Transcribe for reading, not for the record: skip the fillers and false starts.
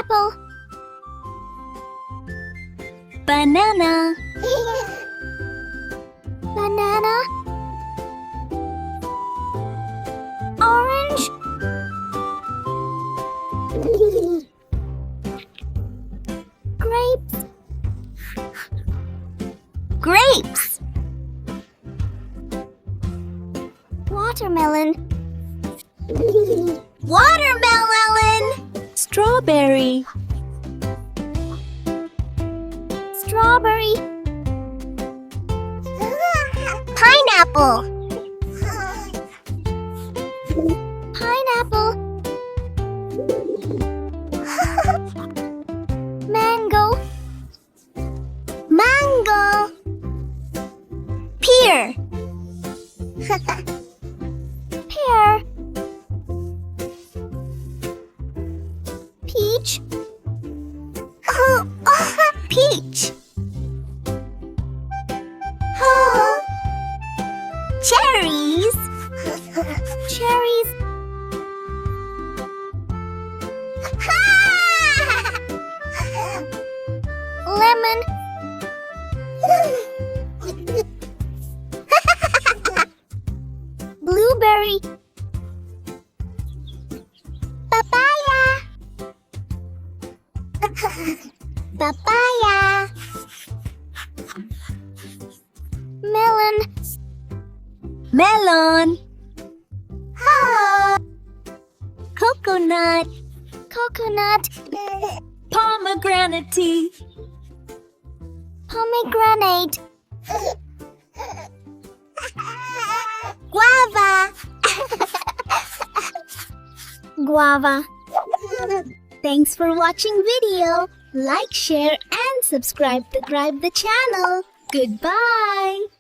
Apple. Banana. Banana. Orange. Grapes. Grapes. Watermelon. Watermelon. Strawberry. Strawberry. Pineapple. Pineapple. Mango. Mango. Pear. Pear. Peach. Peach. Cherries. Cherries. Lemon. Blueberry. Papaya. Papaya. Melon. Melon. Coconut. Coconut. Pomegranate. Pomegranate. Guava. Guava. Thanks for watching video. Like, share and subscribe to the channel. Goodbye.